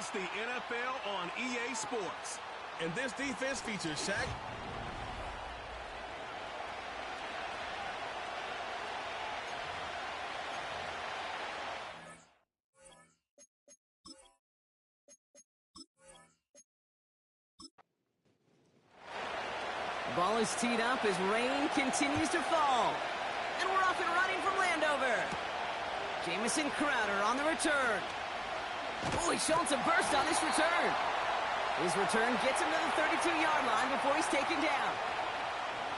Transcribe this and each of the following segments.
It's the NFL on EA Sports. And this defense features Shaq. Ball is teed up as rain continues to fall. And we're off and running from Landover. Jamison Crowder on the return. Oh, he's showing some burst on this return. His return gets him to the 32-yard line before he's taken down.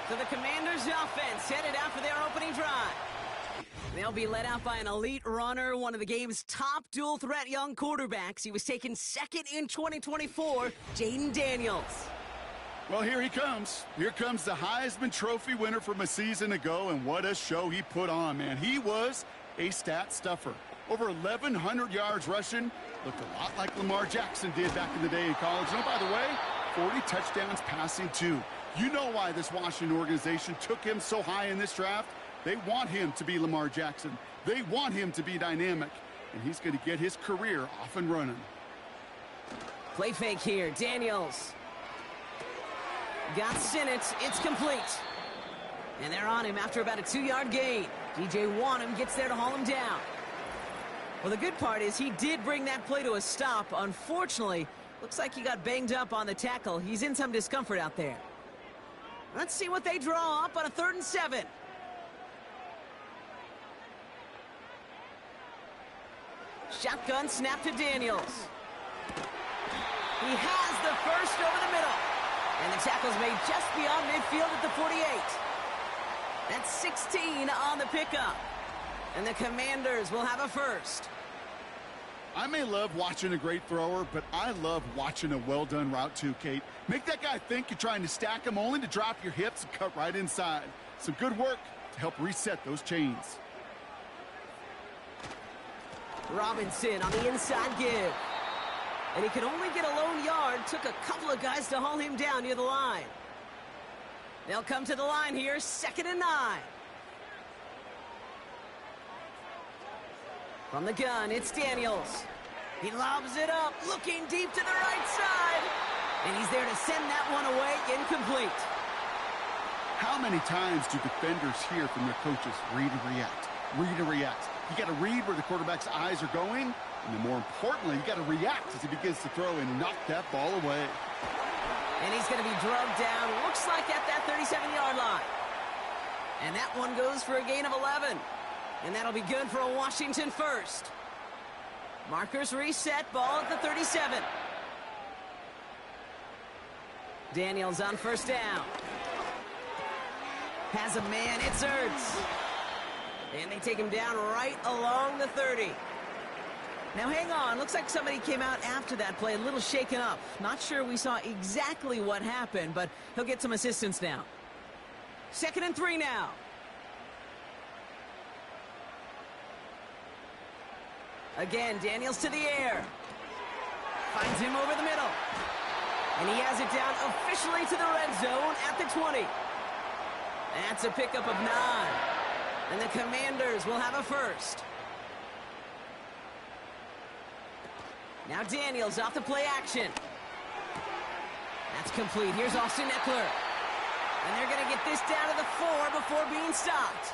So the Commanders' offense headed out for their opening drive. They'll be led out by an elite runner, one of the game's top dual-threat young quarterbacks. He was taken second in 2024, Jaden Daniels. Well, here he comes. Here comes the Heisman Trophy winner from a season ago, and what a show he put on, man. He was a stat stuffer. Over 1,100 yards rushing. Looked a lot like Lamar Jackson did back in the day in college. And, oh, by the way, 40 touchdowns passing, too. You know why this Washington organization took him so high in this draft? They want him to be Lamar Jackson. They want him to be dynamic. And he's going to get his career off and running. Play fake here. Daniels. Got Sinnott. It's complete. And they're on him after about a 2-yard gain. DJ Wanham gets there to haul him down. Well, the good part is he did bring that play to a stop. Unfortunately, looks like he got banged up on the tackle. He's in some discomfort out there. Let's see what they draw up on a 3rd and 7. Shotgun snap to Daniels. He has the first over the middle. And the tackle's made just beyond midfield at the 48. That's 16 on the pickup. And the Commanders will have a first. I may love watching a great thrower, but I love watching a well-done route too, Kate. Make that guy think you're trying to stack him only to drop your hips and cut right inside. Some good work to help reset those chains. Robinson on the inside give. And he could only get a lone yard. Took a couple of guys to haul him down near the line. They'll come to the line here, 2nd and 9. From the gun, it's Daniels. He lobs it up, looking deep to the right side. And he's there to send that one away, incomplete. How many times do defenders hear from their coaches, read and react, read and react? You got to read where the quarterback's eyes are going, and then more importantly, you got to react as he begins to throw and knock that ball away. And he's going to be drugged down, looks like at that 37-yard line. And that one goes for a gain of 11. And that'll be good for a Washington first. Markers reset, ball at the 37. Daniels on 1st down. Has a man, it's Ertz. And they take him down right along the 30. Now hang on, looks like somebody came out after that play a little shaken up. Not sure we saw exactly what happened, but he'll get some assistance now. 2nd and 3 now. Again, Daniels to the air. Finds him over the middle. And he has it down officially to the red zone at the 20. That's a pickup of 9. And the Commanders will have a first. Now Daniels off the play action. That's complete. Here's Austin Eckler. And they're going to get this down to the 4 before being stopped.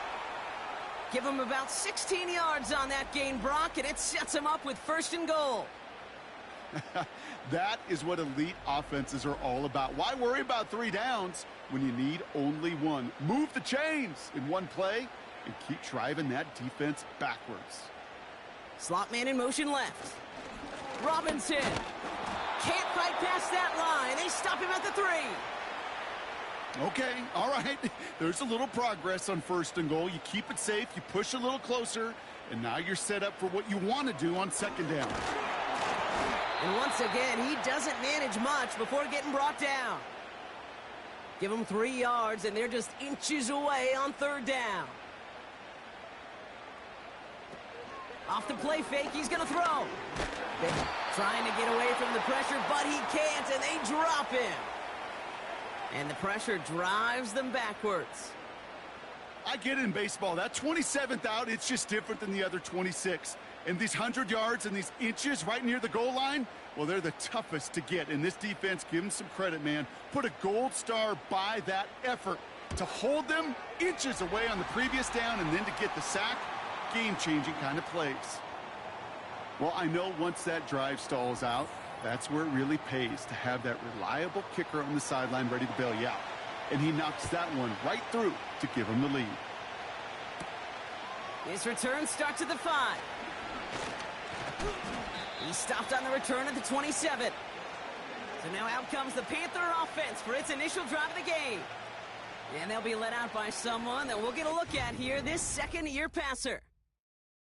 Give him about 16 yards on that gain, Brock, and it sets him up with 1st and goal. That is what elite offenses are all about. Why worry about 3 downs when you need only 1? Move the chains in one play and keep driving that defense backwards. Slot man in motion left. Robinson can't fight past that line. They stop him at the 3. Okay, all right. There's a little progress on 1st and goal. You keep it safe, you push a little closer, and now you're set up for what you want to do on 2nd down. And once again, he doesn't manage much before getting brought down. Give him 3 yards, and they're just inches away on 3rd down. Off the play fake, he's going to throw. They're trying to get away from the pressure, but he can't, and they drop him. And the pressure drives them backwards. I get it in baseball. That 27th out, it's just different than the other 26. And these 100 yards and these inches right near the goal line, Well, they're the toughest to get, and this defense, give them some credit, man. Put a gold star by that effort to hold them inches away on the previous down and then to get the sack. Game-changing kind of plays. Well, I know once that drive stalls out, that's where it really pays to have that reliable kicker on the sideline ready to bail you out. And he knocks that one right through to give him the lead. His return starts at the 5. He stopped on the return at the 27. So now out comes the Panther offense for its initial drive of the game. And they'll be let out by someone that we'll get a look at here, this second-year passer.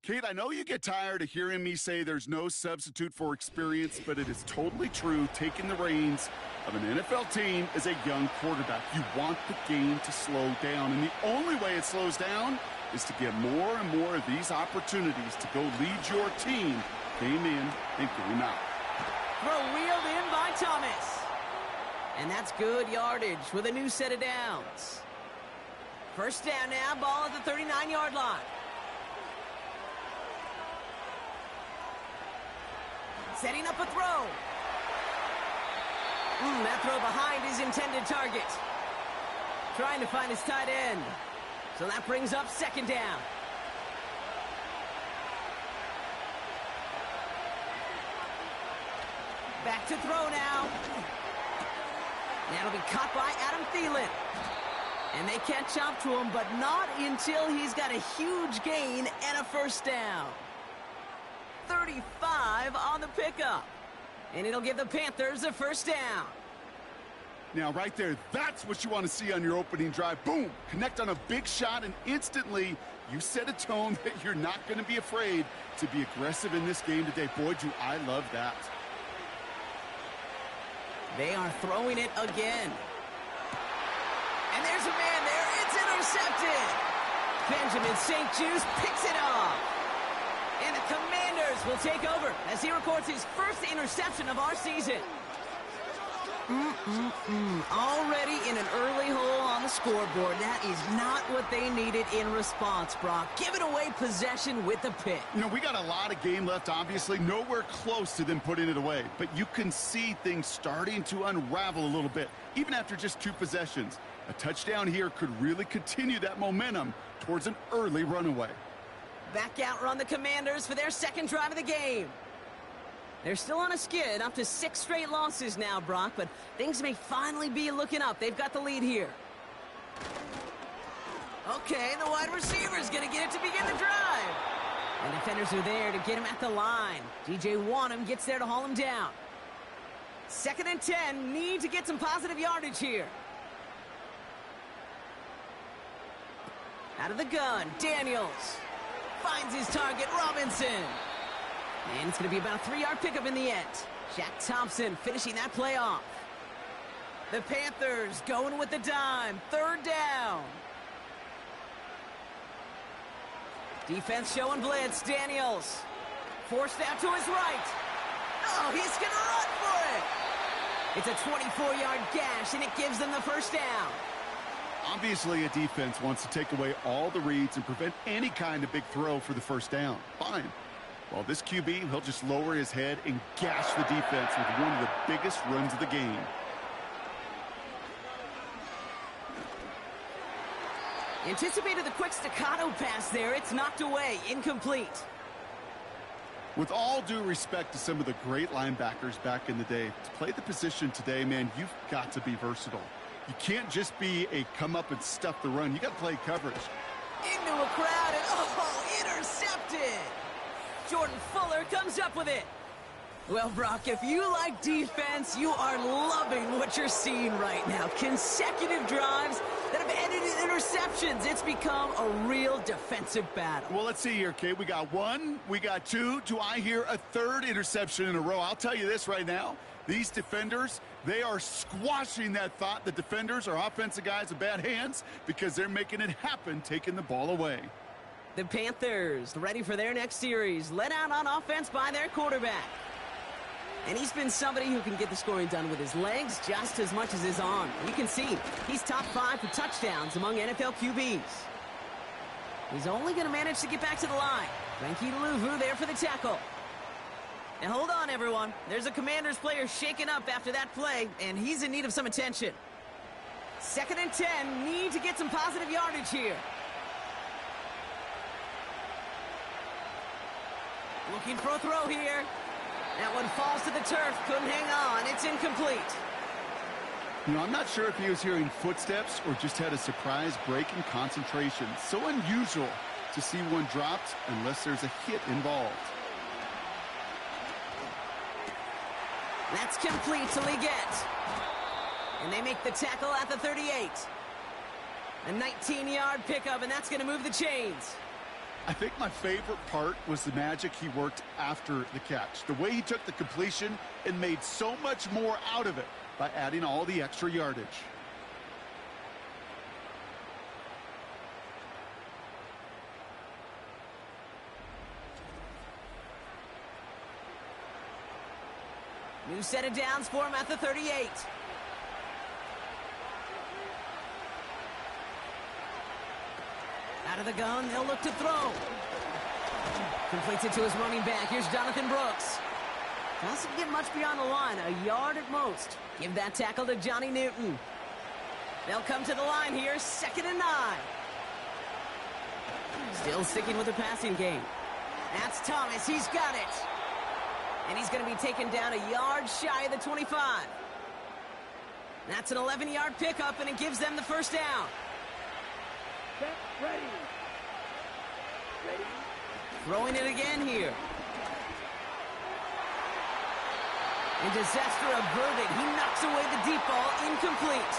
Kate, I know you get tired of hearing me say there's no substitute for experience, but it is totally true. Taking the reins of an NFL team as a young quarterback, you want the game to slow down, and the only way it slows down is to get more and more of these opportunities to go lead your team game in and game out. Throw wheeled in by Thomas. And that's good yardage with a new set of downs. First down now, ball at the 39-yard line. Setting up a throw. That throw behind his intended target. Trying to find his tight end. So that brings up second down. Back to throw now. That'll be caught by Adam Thielen. And they catch up to him, but not until he's got a huge gain and a first down. 35 on the pickup. And it'll give the Panthers a first down. Now, right there, that's what you want to see on your opening drive. Boom! Connect on a big shot, and instantly you set a tone that you're not going to be afraid to be aggressive in this game today. Boy, do I love that. They are throwing it again. And there's a man there. It's intercepted. Benjamin St. Juste picks it off. And the Commanders will take over as he records his first interception of our season. Already in an early hole on the scoreboard. That is not what they needed in response, Brock. Giving away possession with the pick. You know, we got a lot of game left, obviously. Nowhere close to them putting it away. But you can see things starting to unravel a little bit, even after just 2 possessions. A touchdown here could really continue that momentum towards an early runaway. Back out run the Commanders for their second drive of the game. They're still on a skid, up to 6 straight losses now, Brock, but things may finally be looking up. They've got the lead here. Okay, the wide receiver's going to get it to begin the drive. And defenders are there to get him at the line. DJ Wanham gets there to haul him down. 2nd and 10, need to get some positive yardage here. Out of the gun, Daniels finds his target, Robinson. And it's going to be about a 3-yard pickup in the end. Shaq Thompson finishing that play off. The Panthers going with the dime. 3rd down. Defense showing blitz. Daniels forced out to his right. Oh, he's going to run for it. It's a 24-yard gash, and it gives them the first down. Obviously, a defense wants to take away all the reads and prevent any kind of big throw for the first down. Fine. Well, this QB, he'll just lower his head and gash the defense with one of the biggest runs of the game. Anticipated the quick staccato pass there. It's knocked away. Incomplete. With all due respect to some of the great linebackers back in the day, to play the position today, man, you've got to be versatile. You can't just be a come up and stuff the run. You got to play coverage. Into a crowd and, oh, intercepted. Jordan Fuller comes up with it. Well, Brock, if you like defense, you are loving what you're seeing right now. Consecutive drives that have ended in interceptions. It's become a real defensive battle. Well, let's see here, Kate. We got 1, we got 2. Do I hear a 3rd interception in a row? I'll tell you this right now. These defenders, they are squashing that thought. The defenders are offensive guys with bad hands because they're making it happen, taking the ball away. The Panthers ready for their next series, led out on offense by their quarterback. And he's been somebody who can get the scoring done with his legs just as much as his arm. You can see he's top 5 for touchdowns among NFL QBs. He's only going to manage to get back to the line. Frankie Louvu there for the tackle. And hold on, everyone. There's a Commanders player shaken up after that play, and he's in need of some attention. 2nd and 10, need to get some positive yardage here. Looking for a throw here. That one falls to the turf, couldn't hang on. It's incomplete. You know, I'm not sure if he was hearing footsteps or just had a surprise break in concentration. So unusual to see one dropped unless there's a hit involved. That's complete to Leggett. And they make the tackle at the 38. A 19-yard pickup, and that's going to move the chains. I think my favorite part was the magic he worked after the catch. The way he took the completion and made so much more out of it by adding all the extra yardage. New set of downs for him at the 38. Out of the gun, they'll look to throw. Completes it to his running back. Here's Jonathan Brooks. Doesn't get much beyond the line, a yard at most. Give that tackle to Johnny Newton. They'll come to the line here, 2nd and 9. Still sticking with the passing game. That's Thomas, he's got it. And he's going to be taken down a yard shy of the 25. That's an 11-yard pickup, and it gives them the first down. Ready. Throwing it again here. And disaster averted. He knocks away the deep ball, incomplete.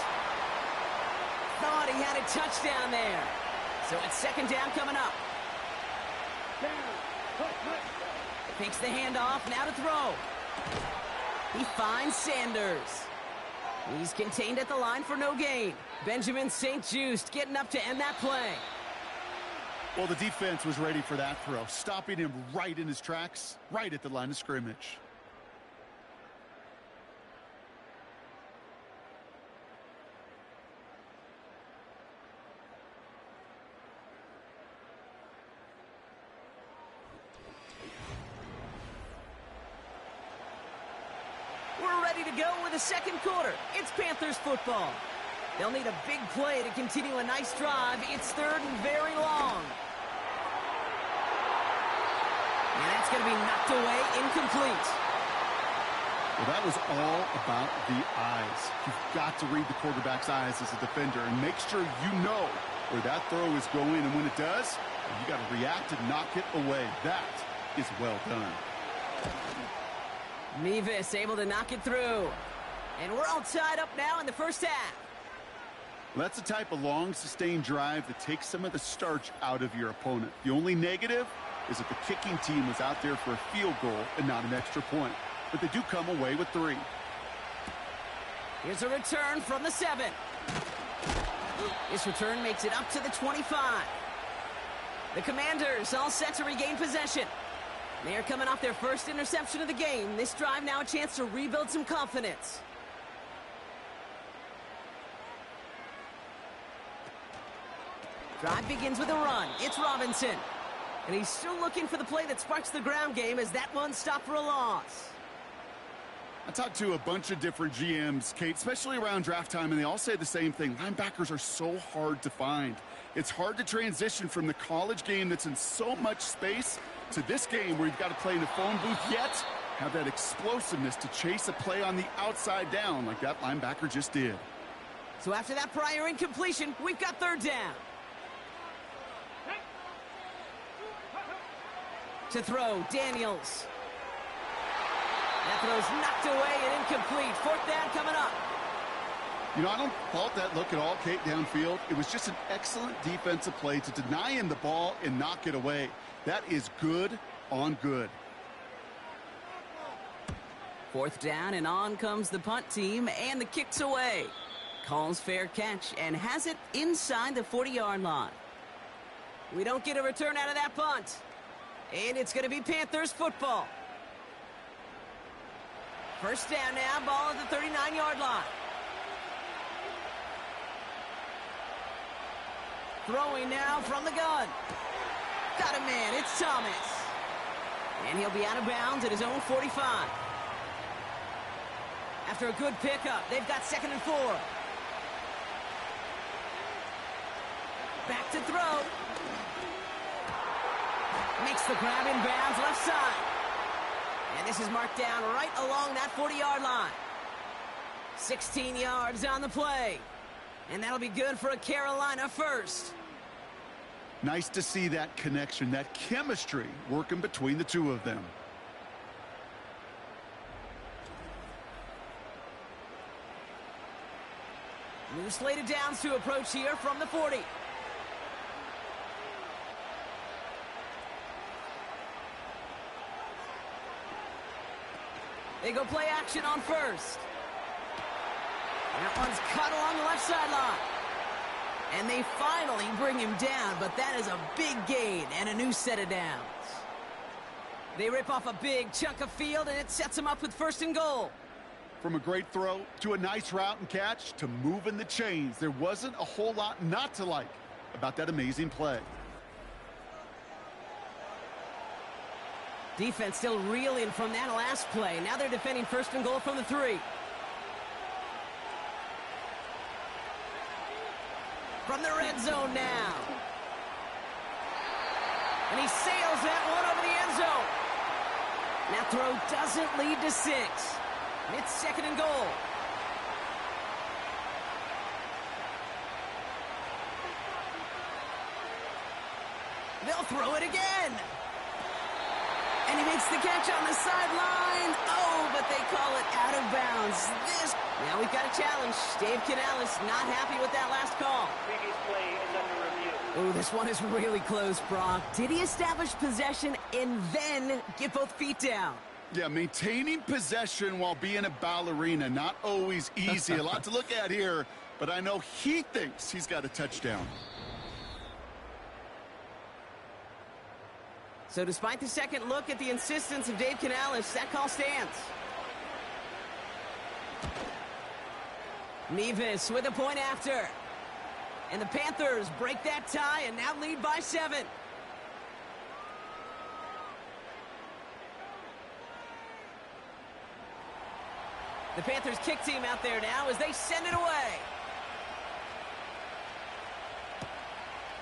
Thought he had a touchdown there. So it's 2nd down coming up. Takes the handoff, now to throw. He finds Sanders. He's contained at the line for no gain. Benjamin St-Juste getting up to end that play. Well, the defense was ready for that throw, stopping him right in his tracks, right at the line of scrimmage. We're ready to go with the 2nd quarter. It's Panthers football. They'll need a big play to continue a nice drive. It's 3rd and very long. And that's going to be knocked away, incomplete. Well, that was all about the eyes. You've got to read the quarterback's eyes as a defender and make sure you know where that throw is going. And when it does, you got to react and knock it away. That is well done. Mevis able to knock it through. And we're all tied up now in the first half. Well, that's the type of long, sustained drive that takes some of the starch out of your opponent. The only negative is that the kicking team was out there for a field goal and not an extra point. But they do come away with 3. Here's a return from the 7. This return makes it up to the 25. The Commanders all set to regain possession. They're coming off their first interception of the game. This drive now a chance to rebuild some confidence. Drive begins with a run. It's Robinson. And he's still looking for the play that sparks the ground game as that one stopped for a loss. I talked to a bunch of different GMs, Kate, especially around draft time, and they all say the same thing. Linebackers are so hard to find. It's hard to transition from the college game that's in so much space to this game where you've got to play in the phone booth, yet have that explosiveness to chase a play on the outside down like that linebacker just did. So after that prior incompletion, we've got 3rd down. To throw, Daniels. That throw's knocked away and incomplete. 4th down coming up. You know, I don't fault that look at all, Kate, downfield. It was just an excellent defensive play to deny him the ball and knock it away. That is good on good. 4th down, and on comes the punt team, and the kick's away. Calls fair catch and has it inside the 40-yard line. We don't get a return out of that punt. And it's going to be Panthers football. 1st down now, ball at the 39-yard line. Throwing now from the gun. Got a man, it's Thomas. And he'll be out of bounds at his own 45. After a good pickup, they've got 2nd and 4. Back to throw. Makes the grab in bounds left side. And this is marked down right along that 40-yard line. 16 yards on the play. And that'll be good for a Carolina first. Nice to see that connection, that chemistry working between the two of them. New slated downs to approach here from the 40. They go play action on first. That one's cut along the left sideline. And they finally bring him down, but that is a big gain and a new set of downs. They rip off a big chunk of field, and it sets him up with 1st and goal. From a great throw to a nice route and catch to moving the chains, there wasn't a whole lot not to like about that amazing play. Defense still reeling from that last play. Now they're defending 1st and goal from the 3. From the red zone now. And he sails that one over the end zone. That throw doesn't lead to 6. It's 2nd and goal. They'll throw it again. And he makes the catch on the sideline. Oh, but they call it out of bounds. Now we've got a challenge. Dave Canales not happy with that last call. Previous play is under review. Oh, this one is really close, Brock. Did he establish possession and then get both feet down? Yeah, maintaining possession while being a ballerina, not always easy. A lot to look at here, but I know he thinks he's got a touchdown. So despite the second look at the insistence of Dave Canales, that call stands. Nevis with a point after. And the Panthers break that tie and now lead by 7. The Panthers kick team out there now as they send it away.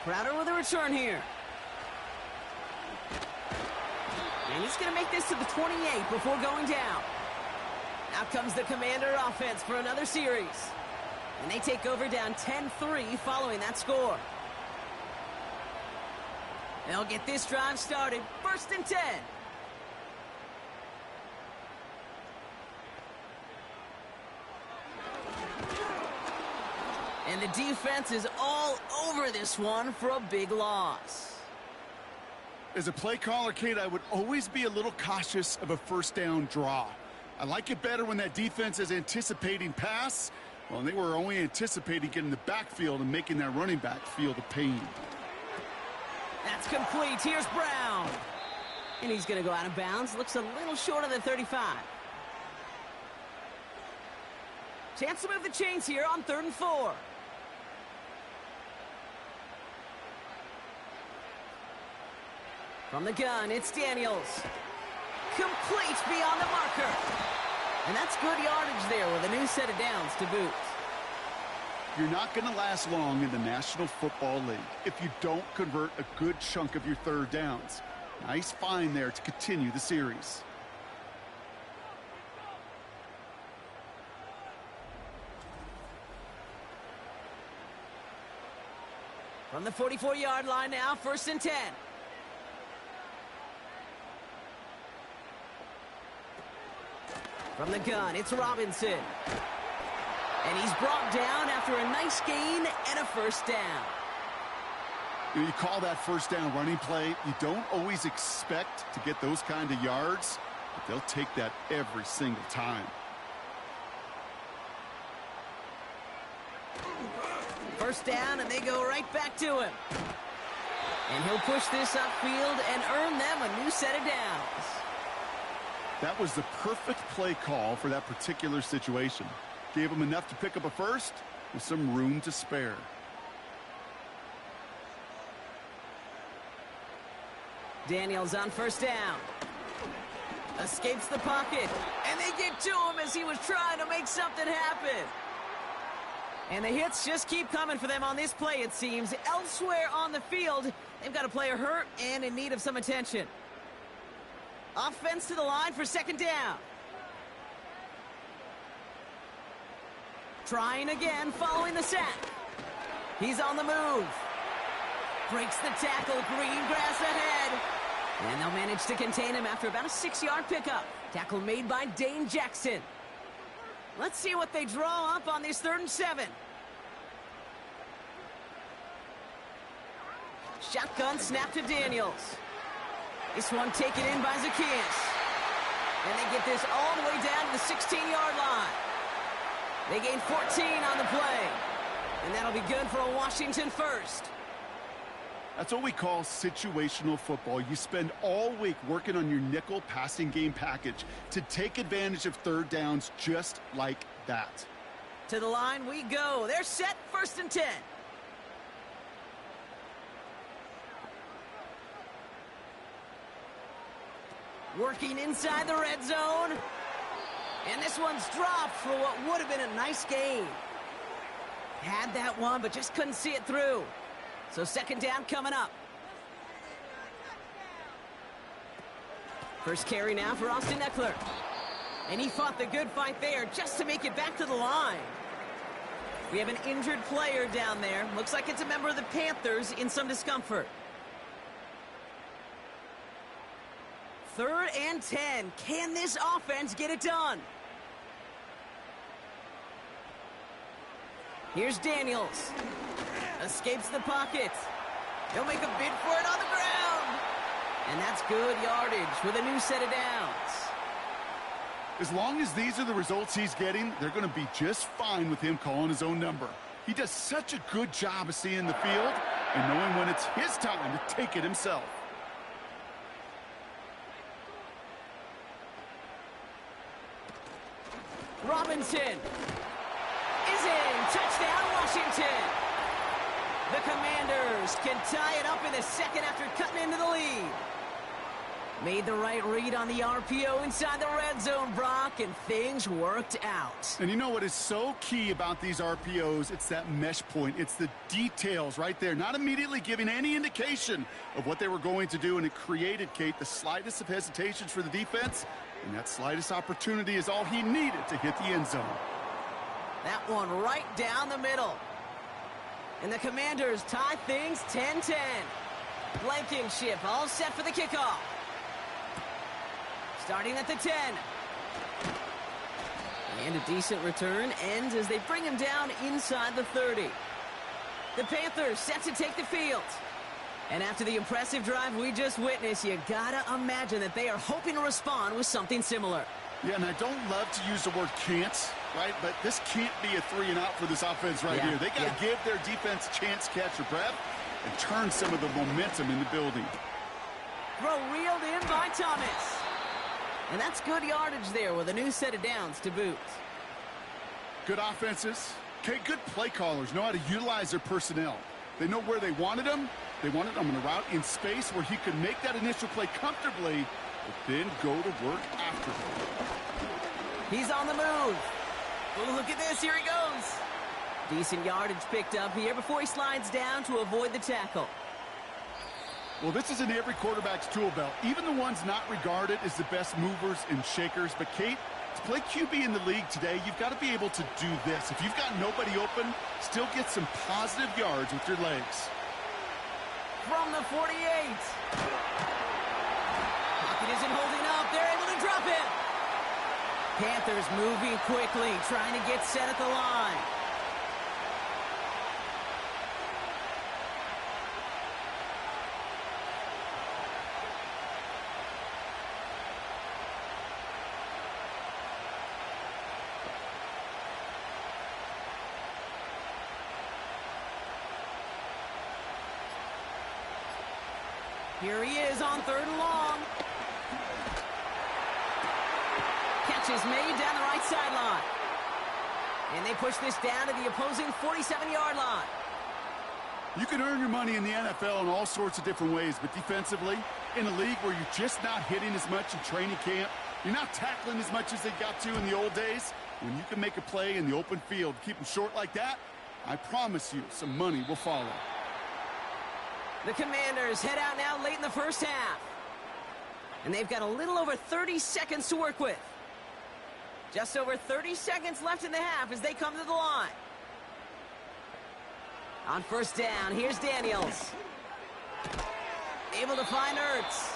Crowder with a return here. And he's going to make this to the 28 before going down. Out comes the Commander offense for another series. And they take over down 10-3 following that score. They'll get this drive started. 1st and 10. And the defense is all over this one for a big loss. As a play caller, Kate, I would always be a little cautious of a 1st down draw. I like it better when that defense is anticipating pass. Well, they were only anticipating getting the backfield and making that running back feel the pain. That's complete. Here's Brown. And he's going to go out of bounds. Looks a little short of the 35. Chance to move the chains here on 3rd and 4. From the gun, it's Daniels. Complete beyond the marker. And that's good yardage there with a new set of downs to boot. You're not going to last long in the National Football League if you don't convert a good chunk of your 3rd downs. Nice find there to continue the series. From the 44-yard line now, 1st and 10. From the gun, it's Robinson. And he's brought down after a nice gain and a 1st down. You call that 1st down running play. You don't always expect to get those kind of yards, but they'll take that every single time. 1st down, and they go right back to him. And he'll push this upfield and earn them a new set of downs. That was the perfect play call for that particular situation. Gave him enough to pick up a 1st with some room to spare. Daniels on 1st down. Escapes the pocket, and they get to him as he was trying to make something happen. And the hits just keep coming for them on this play, it seems. Elsewhere on the field, they've got a player hurt and in need of some attention. Offense to the line for second down. Trying again, following the sack. He's on the move. Breaks the tackle, green grass ahead. And they'll manage to contain him after about a 6-yard pickup. Tackle made by Dane Jackson. Let's see what they draw up on this 3rd and 7. Shotgun snap to Daniels. This one taken in by Zacchaeus. And they get this all the way down to the 16-yard line. They gain 14 on the play. And that'll be good for a Washington first. That's what we call situational football. You spend all week working on your nickel passing game package to take advantage of 3rd downs just like that. To the line we go. They're set, 1st and 10. Working inside the red zone. And this one's dropped for what would have been a nice gain. Had that one, but just couldn't see it through. So 2nd down coming up. First carry now for Austin Eckler. And he fought the good fight there just to make it back to the line. We have an injured player down there. Looks like it's a member of the Panthers in some discomfort. 3rd and 10. Can this offense get it done? Here's Daniels. Escapes the pocket. He'll make a bid for it on the ground. And that's good yardage with a new set of downs. As long as these are the results he's getting, they're going to be just fine with him calling his own number. He does such a good job of seeing the field and knowing when it's his time to take it himself. Robinson is in. Touchdown, Washington. The Commanders can tie it up in the 2nd after cutting into the lead. Made the right read on the RPO inside the red zone, Brock, and things worked out. And you know what is so key about these RPOs? It's that mesh point. It's the details right there. Not immediately giving any indication of what they were going to do, and it created, Kate, the slightest of hesitations for the defense. And that slightest opportunity is all he needed to hit the end zone. That one right down the middle. And the Commanders tie things 10-10. Blankenship all set for the kickoff. Starting at the 10. And a decent return ends as they bring him down inside the 30. The Panthers set to take the field. And after the impressive drive we just witnessed, you gotta imagine that they are hoping to respond with something similar. Yeah, and I don't love to use the word can't, right? But this can't be a 3-and-out for this offense right here. They got to give their defense a chance to catch their breath and turn some of the momentum in the building. Throw reeled in by Thomas. And that's good yardage there with a new set of downs to boot. Good offenses. Okay, good play callers know how to utilize their personnel. They know where they wanted them. They wanted them in a route in space where he could make that initial play comfortably, but then go to work after. He's on the move. Oh, look at this. Here he goes. Decent yardage picked up here before he slides down to avoid the tackle. Well, this is in every quarterback's tool belt, even the ones not regarded as the best movers and shakers. But, Kate, to play QB in the league today, you've got to be able to do this. If you've got nobody open, still get some positive yards with your legs. From the 48. Pocket isn't holding up. They're able to drop it. Panthers moving quickly, trying to get set at the line. Here he is on 3rd and long. Catch is made down the right sideline. And they push this down to the opposing 47-yard line. You can earn your money in the NFL in all sorts of different ways, but defensively, in a league where you're just not hitting as much in training camp, You're not tackling as much as they got to in the old days. When you can make a play in the open field, keep them short like that, I promise you some money will follow. The Commanders head out now late in the first half. And they've got a little over 30 seconds to work with. Just over 30 seconds left in the half as they come to the line. On first down, here's Daniels. Able to find Ertz.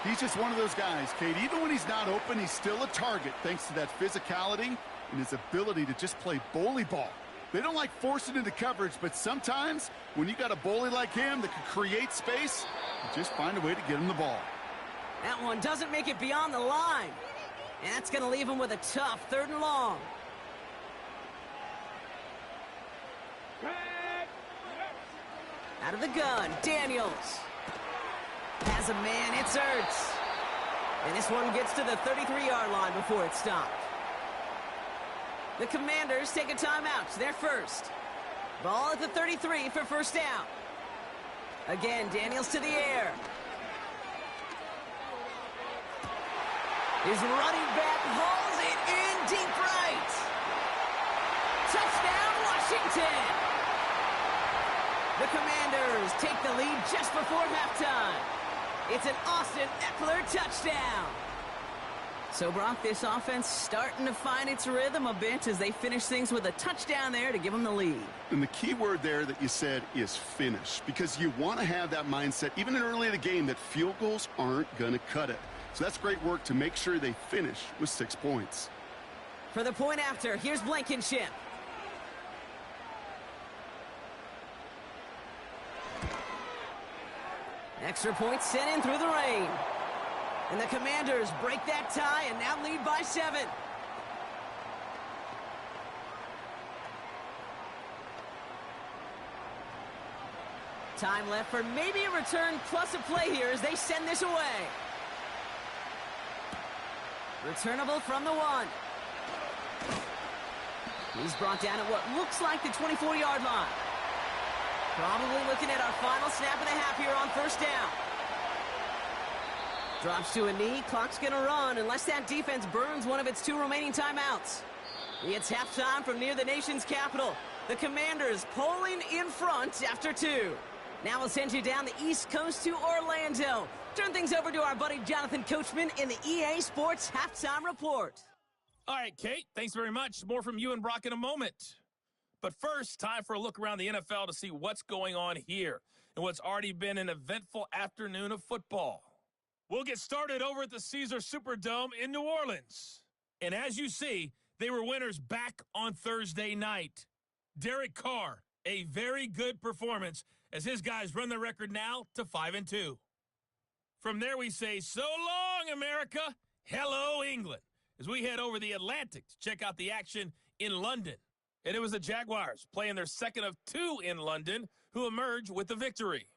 He's just one of those guys, Kate. Even when he's not open, he's still a target thanks to that physicality and his ability to just play bully ball. They don't like forcing into coverage, but sometimes when you got a bully like him that can create space, you just find a way to get him the ball. That one doesn't make it beyond the line. And that's going to leave him with a tough 3rd and long. Out of the gun, Daniels. Has a man, it's Ertz. And this one gets to the 33-yard line before it's stopped. The Commanders take a timeout. They're first. Ball at the 33 for first down. Again, Daniels to the air. His running back hauls it in deep right. Touchdown, Washington. The Commanders take the lead just before halftime. It's an Austin Eckler touchdown. So, Brock, this offense starting to find its rhythm a bit as they finish things with a touchdown there to give them the lead. And the key word there that you said is finish, because you want to have that mindset, even in early in the game, that field goals aren't going to cut it. So that's great work to make sure they finish with 6 points. For the point after, here's Blankenship. Extra point sent in through the rain. And the Commanders break that tie and now lead by 7. Time left for maybe a return plus a play here as they send this away. Returnable from the 1. He's brought down at what looks like the 24-yard line. Probably looking at our final snap of the half here on first down. Drops to a knee. Clock's going to run unless that defense burns one of its 2 remaining timeouts. It's halftime from near the nation's capital. The Commanders pulling in front after 2. Now we'll send you down the East Coast to Orlando. Turn things over to our buddy Jonathan Coachman in the EA Sports Halftime Report. All right, Kate, thanks very much. More from you and Brock in a moment. But first, time for a look around the NFL to see what's going on here and what's already been an eventful afternoon of football. We'll get started over at the Caesars Superdome in New Orleans. And as you see, they were winners back on Thursday night. Derek Carr, a very good performance as his guys run the record now to 5-2. From there we say, so long, America. Hello, England, as we head over the Atlantic to check out the action in London. And it was the Jaguars playing their second of 2 in London who emerged with the victory.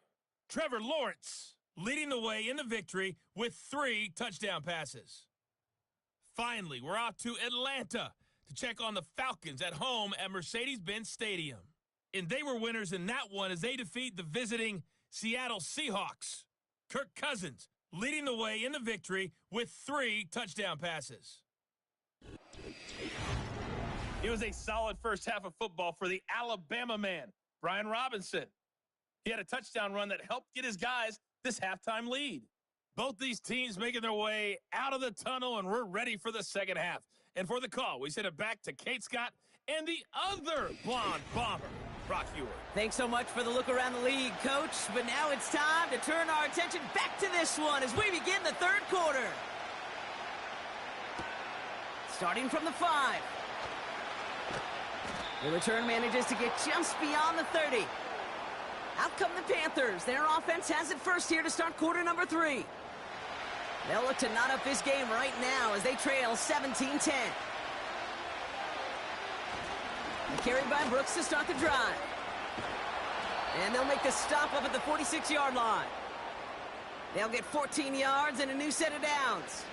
Trevor Lawrence leading the way in the victory with 3 touchdown passes. Finally, we're off to Atlanta to check on the Falcons at home at Mercedes-Benz Stadium. And they were winners in that one as they defeat the visiting Seattle Seahawks. Kirk Cousins leading the way in the victory with 3 touchdown passes. It was a solid first half of football for the Alabama man, Brian Robinson. He had a touchdown run that helped get his guys this halftime lead. Both these teams making their way out of the tunnel, and we're ready for the second half. And for the call, we send it back to Kate Scott and the other blonde bomber, Brock Ewart. Thanks so much for the look around the league, Coach. But now it's time to turn our attention back to this one as we begin the third quarter. Starting from the 5. The return manages to get just beyond the 30. Out come the Panthers. Their offense has it first here to start quarter number 3. They'll look to knot up this game right now as they trail 17-10. Carried by Brooks to start the drive. And they'll make the stop up at the 46-yard line. They'll get 14 yards and a new set of downs.